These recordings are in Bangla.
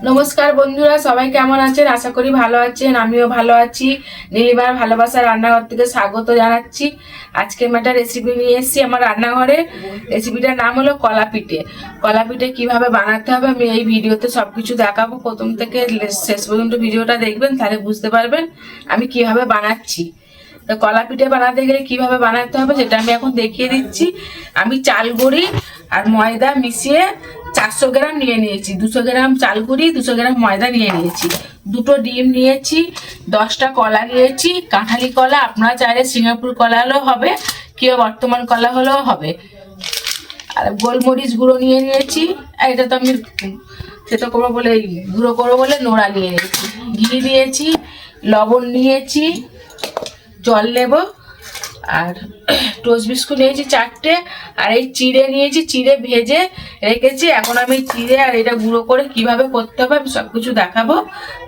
নমস্কার বন্ধুরা, সবাই কেমন আছেন? আশা করি ভালো আছেন। আমিও ভালো আছি। নীলিমার ভালোবাসার রান্নাঘর থেকে স্বাগত জানাচ্ছি। আজকে আমি একটা রেসিপি নিয়ে এসেছি আমার রান্নাঘরে। রেসিপিটার নাম হলো কলা পিঠে। কলা পিঠে কিভাবে বানাতে হবে আমি এই ভিডিওতে সবকিছু দেখাবো। প্রথম থেকে শেষ পর্যন্ত ভিডিওটা দেখবেন, তাহলে বুঝতে পারবেন আমি কিভাবে বানাচ্ছি। তো কলা পিঠে বানাতে গেলে কিভাবে বানাতে হবে সেটা আমি এখন দেখিয়ে দিচ্ছি। আমি চাল গুঁড়ি আর ময়দা মিশিয়ে 400 গ্রাম নিয়ে নিয়েছি। 200 গ্রাম চাল গুঁড়ি, 200 গ্রাম ময়দা নিয়ে নিয়েছি। 2টো ডিম নিয়েছি, 10টা কলা নিয়েছি। কাঁঠালি কলা, আপনারা চাইলে সিঙ্গাপুর কলা হলেও হবে, কিংবা বর্তমান কলা হলেও হবে। আর গোলমরিচ গুঁড়ো নিয়ে নিয়েছি। এটা তো আমি সেটা করবো বলে, গুঁড়ো করবো বলে নোড়া নিয়ে নিয়েছি। ঘি নিয়েছি, লবণ নিয়েছি, জল নেব, আর টোস্ট বিস্কুট নিয়েছি 4টে, আর এই চিড়ে নিয়েছি, চিড়ে ভেজে রেখেছি। এখন আমি চিড়ে আর এটা গুঁড়ো করে কিভাবে করতে হবে আমি সব কিছু দেখাবো।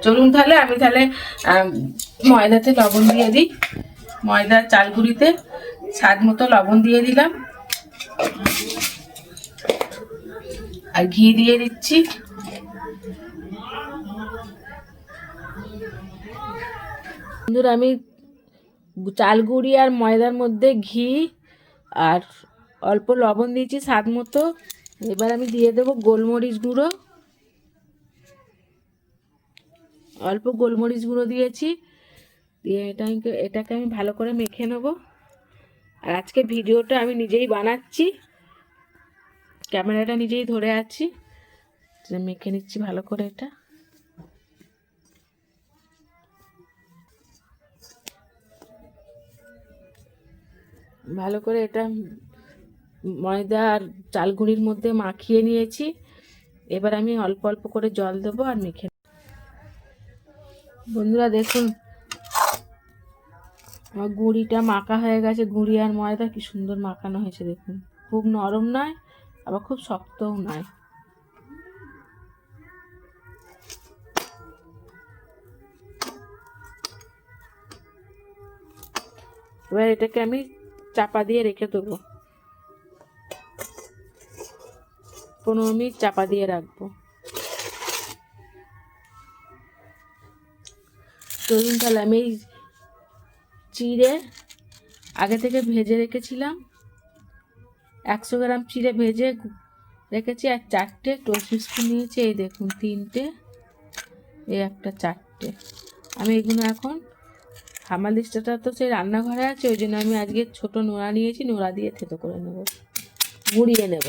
চলুন তাহলে আমি ময়দাতে লবণ দিয়ে দিই। ময়দা চাল গুঁড়িতে স্বাদ মতো লবণ দিয়ে দিলাম, আর ঘি দিয়ে দিচ্ছি। বন্ধুরা, আমি চাল গুঁড়ি আর ময়দার মধ্যে ঘি আর অল্প লবণ দিয়েছি স্বাদ মতো। এবার আমি দিয়ে দেবো গোলমরিচ গুঁড়ো, অল্প গোলমরিচ গুঁড়ো দিয়েছি। দিয়ে এটাকে আমি ভালো করে মেখে নেব। আর আজকে ভিডিওটা আমি নিজেই বানাচ্ছি, ক্যামেরাটা নিজেই ধরে আছি। মেখে নিচ্ছি ভালো করে। এটা ভালো করে ময়দা আর চাল গুঁড়ির মধ্যে মাখিয়ে নিয়েছি। এবার আমি অল্প অল্প করে জল দেবো আর মেখে। বন্ধুরা দেখুন, আমার গুঁড়িটা মাখা হয়ে গেছে। গুঁড়ি আর ময়দা কি সুন্দর মাখানো হয়েছে দেখুন। খুব নরম নয়, আবার খুব শক্তও নয়। এবার এটাকে আমি চাপা দিয়ে রেখে দেবো। 15 মিনিট চাপা দিয়ে রাখবো। চলুন তাহলে আমি এই চিড়ে আগে থেকে ভেজে রেখেছিলাম, 100 গ্রাম চিড়ে ভেজে রেখেছি। আর 4টে টোস্ট বিস্কুট নিয়েছি। এই দেখুন 3টে, এই একটা 4টে। আমি এগুলো এখন হামালিস্টাটা তো সেই রান্নাঘরে আছে, ওই জন্য আমি আজকে ছোট নোড়া নিয়েছি। নোড়া দিয়ে থেতো করে নেব, গুঁড়িয়ে নেব।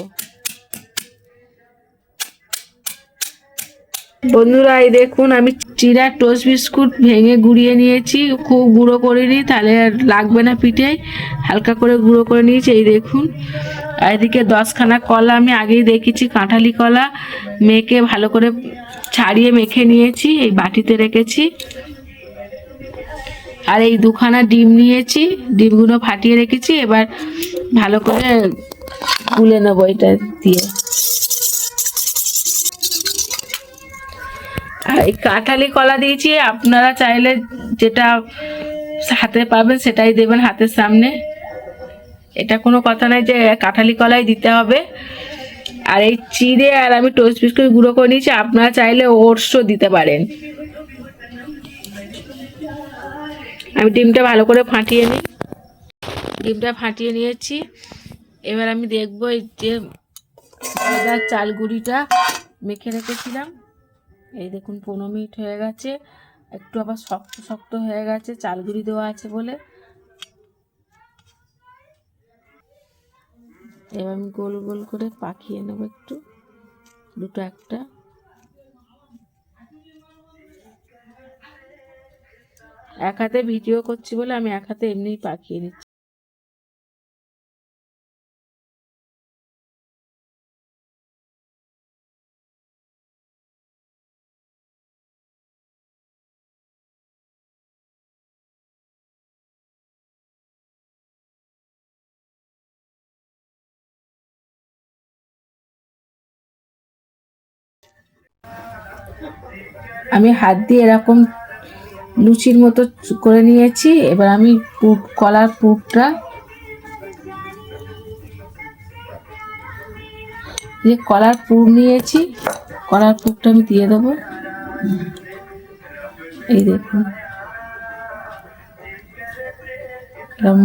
বন্ধুরা এই দেখুন, আমি চিড়া টোস্ট বিস্কুট ভেঙে গুঁড়িয়ে নিয়েছি। খুব গুঁড়ো করিনি, তাহলে আর লাগবে না পিঠে। হালকা করে গুঁড়ো করে নিয়েছি। এই দেখুন, আর এদিকে 10খানা কলা আমি আগেই দেখেছি, কাঁঠালি কলা মেখে ভালো করে ছাড়িয়ে মেখে নিয়েছি, এই বাটিতে রেখেছি। আর এই 2খানা ডিম নিয়েছি, ডিমগুলো ফাটিয়ে রেখেছি। এবার ভালো করে গুলে নেবো এটা দিয়ে। আর এই কাঁঠালি কলা দিয়েছি, আপনারা চাইলে যেটা হাতে পাবেন সেটাই দেবেন হাতের সামনে। এটা কোনো কথা নয় যে কাঁঠালি কলাই দিতে হবে। আর এই চিড়ে আর আমি টোস্ট বিস্কুট গুঁড়ো করে নিয়েছি, আপনারা চাইলে ওটসও দিতে পারেন। আমি ডিমটা ভালো করে ফাটিয়ে নিই। ডিমটা ফাটিয়ে নিয়েছি। এবার আমি দেখবো এই যে ময়দার চাল গুঁড়িটা মেখে রেখেছিলাম। এই দেখুন 15 মিনিট হয়ে গেছে, একটু আবার শক্ত শক্ত হয়ে গেছে, চাল গুঁড়ি দেওয়া আছে বলে। এবার আমি গোল গোল করে পাকিয়ে নেব একটু, দুটো একটা। এক হাতে ভিডিও করছি বলে আমি এক হাতে এমনিই পাকিয়ে নিচ্ছি। আমি হাত দিয়ে এরকম লুচির মতো করে নিয়েছি। এবার আমি কলার পুরটা, যে কলার পুর নিয়েছি কড়ার পুরটা আমি দিয়ে দেবো। এই দেখুন,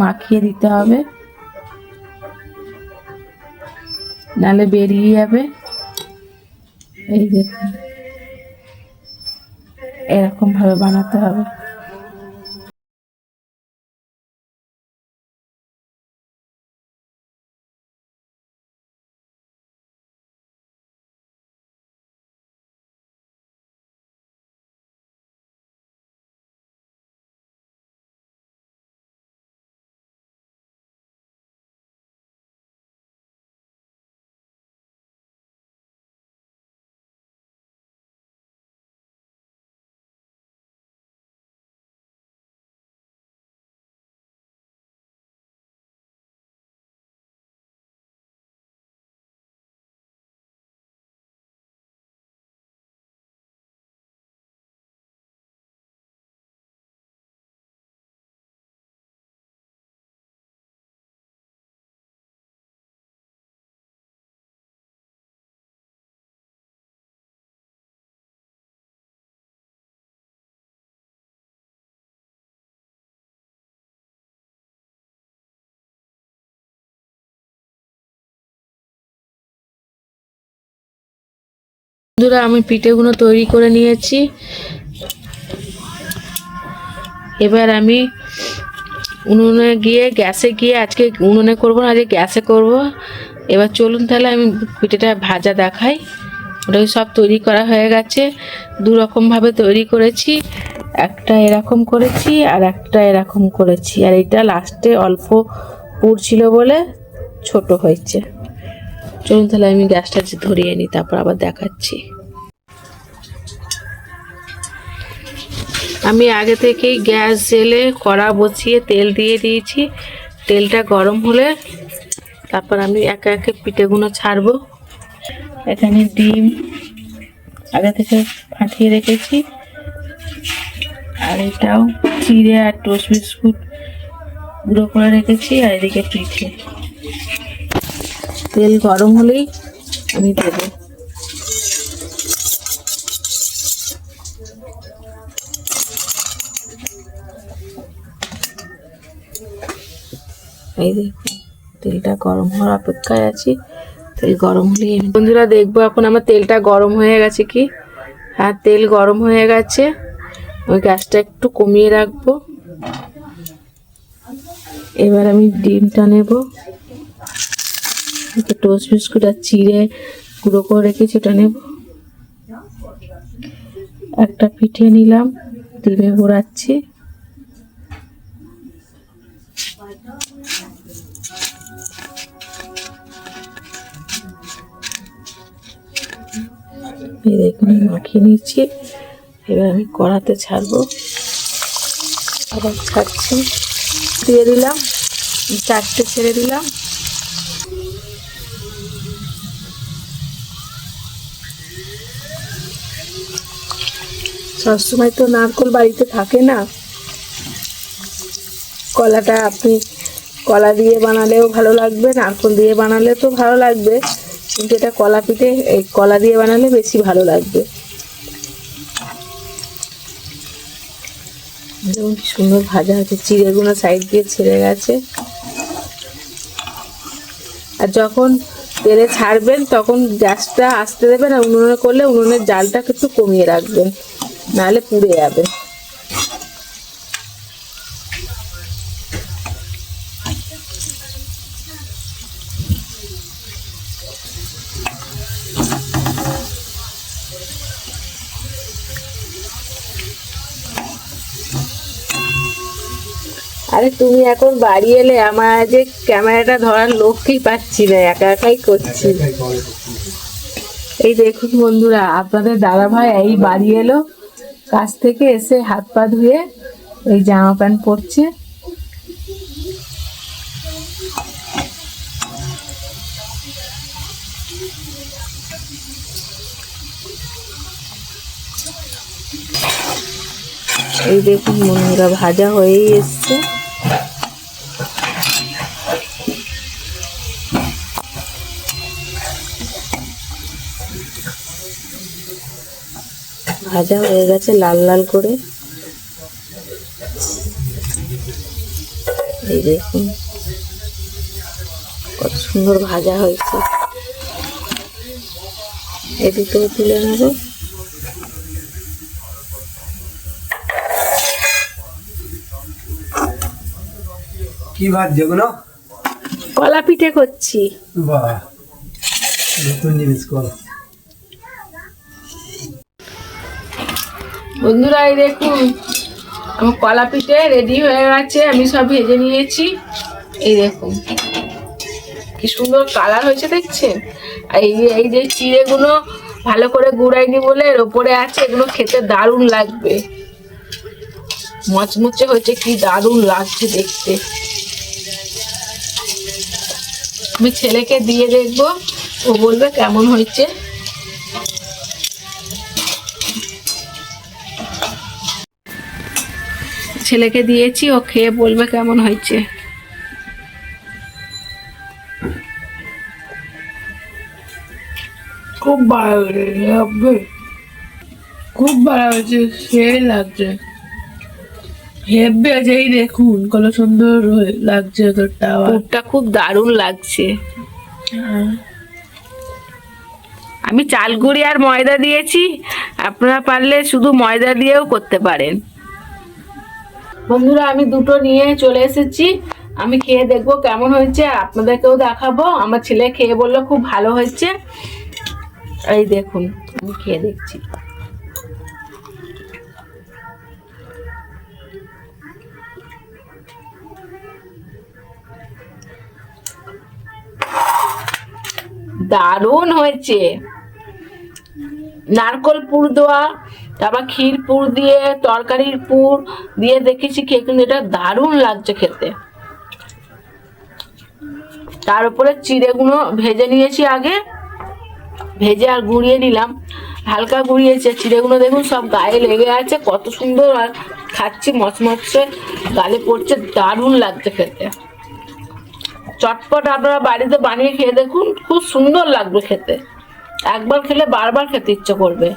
মাখিয়ে দিতে হবে, নালে বেরিয়ে যাবে। এই দেখুন, এরকম ভাবে বানাতে হবে। বন্ধুরা, আমি পিঠেগুলো তৈরি করে নিয়েছি। এবার আমি উনুনে গিয়ে, গ্যাসে গিয়ে, আজকে উনুনে করবো না, আজকে গ্যাসে করব। এবার চলুন তাহলে আমি পিঠেটা ভাজা দেখাই। ওটা সব তৈরি করা হয়ে গেছে। দু রকমভাবে তৈরি করেছি, একটা এরকম করেছি আর একটা এরকম করেছি, আর এটা লাস্টে অল্প পুর ছিল বলে ছোট হয়েছে। চলুন তাহলে আমি গ্যাসটা ধরিয়ে নিই, তারপর আবার দেখাচ্ছি। আমি আগে থেকেই গ্যাস জেলে কড়া বসিয়ে তেল দিয়ে দিয়েছি। তেলটা গরম হলে তারপর আমি একে একে পিঠেগুলো ছাড়বো। এখানে ডিম আগে থেকে ফাটিয়ে রেখেছি, আর এটাও চিড়ে আর টোস্ট বিস্কুট গুঁড়ো করে রেখেছি, আর এদিকে পিঠে। তেল গরম হলেই আমি দেবো। এই দেখুন, তেলটা গরম হওয়ার অপেক্ষায় আছি। তেল গরম হলেই বন্ধুরা দেখবো এখন আমার তেলটা গরম হয়ে গেছে কি। হ্যাঁ, তেল গরম হয়ে গেছে। ওই গ্যাসটা একটু কমিয়ে রাখবো। এবার আমি ডিমটা নেব, টোস্ট বিস্কুট আর চিড়ে গুঁড়ো করে রেখেছি ওটা নেব। একটা পিঠে নিলাম, ডিমে ভরাচ্ছি। এই দেখুন, মাখিয়ে নিচ্ছি। এবার আমি কড়াতে ছাড়বো, আবার ছাড়ছি, দিয়ে দিলাম, চারটে ছেড়ে দিলাম। সবসময় তো নারকেল বাড়িতে থাকে না। কলাটা আপনি কলা দিয়ে বানালেও ভালো লাগবে, নারকেল দিয়ে বানালে তো ভালো লাগবে, কিন্তু এটা কলা পিঠে, এই কলা দিয়ে বানালে বেশি ভালো লাগবে। যেমন কি সুন্দর ভাজা হচ্ছে, চিড়েগুলো সাইড দিয়ে ছেড়ে গেছে। আর যখন তেলে ছাড়বেন তখন গ্যাসটা আস্তে দেবেন, আর উনুনে করলে উনুনের জালটা একটু কমিয়ে রাখবেন, নাহলে পুড়ে যাবে। আরে তুমি এখন বাড়ি এলে, আমার যে ক্যামেরাটা ধরার লোককেই পাচ্ছি না, একা একাই করছি। এই দেখুন বন্ধুরা, আপনাদের দাদা ভাই এই বাড়ি এলো, কাছ থেকে এসে হাত পা ধুয়ে এই জামা প্যান্ট পরছে। এই দেখুন বন্ধুরা, ভাজা হয়েই এসছে। ভাজা হয়ে গেছে লাল লাল করে। এই দেখুন কত সুন্দর ভাজা হয়েছে। এই দুটো তুলে নেব। কি ভাত যেগুলো? কলা পিঠে করছি। বাহ, নতুন জিনিস কলা। বন্ধুরা এই দেখুন আমার কলা পিঠে রেডি হয়ে গেছে, আমি সব ভেজে নিয়েছি। এই দেখুন কি সুন্দর কালার হয়েছে দেখছেন। আর এই যে চিড়েগুলো ভালো করে গুঁড়াইনি বলে এর ওপরে আছে, এগুলো খেতে দারুণ লাগবে, মচমচে হয়েছে, কি দারুণ লাগছে দেখতে। আমি ছেলেকে দিয়ে দেখবো, ও বলবে কেমন হয়েছে। ছেলেকে দিয়েছি, ও খেয়ে বলবে কেমন হয়েছে। খুব ভালো লাগবে, খুব ভালো হয়েছে, সেই লাগছে, হেব্বি আছে। এই দেখুন কত সুন্দর লাগছে, পুরটা খুব দারুণ লাগছে। আমি চাল গুঁড়ি আর ময়দা দিয়েছি, আপনারা পারলে শুধু ময়দা দিয়েও করতে পারেন। বন্ধুরা আমি দুটো নিয়ে চলে এসেছি, আমি খেয়ে দেখবো কেমন হয়েছে, আপনাদেরকেও দেখাবো। আমার ছেলে খেয়ে বললো খুব ভালো হয়েছে। এই দেখুন আমি খেয়ে দেখছি। দারুণ হয়েছে, নারকল পুর দেওয়া, তারপর ক্ষীর পুর দিয়ে, তরকারির পুর দিয়ে দেখেছি খেয়ে, কিন্তু এটা দারুণ লাগছে খেতে। তার উপরে চিড়েগুলো ভেজে নিয়েছি আগে, ভেজে আর গুঁড়িয়ে নিলাম, হালকা গুঁড়িয়েছে। চিড়েগুলো দেখুন সব গায়ে লেগে আছে, কত সুন্দর, আর খাচ্ছি মচমচে গালে পড়ছে, দারুণ লাগছে খেতে। চটপট আপনারা বাড়িতে বানিয়ে খেয়ে দেখুন, খুব সুন্দর লাগবে খেতে, একবার খেলে বারবার খেতে ইচ্ছে করবে।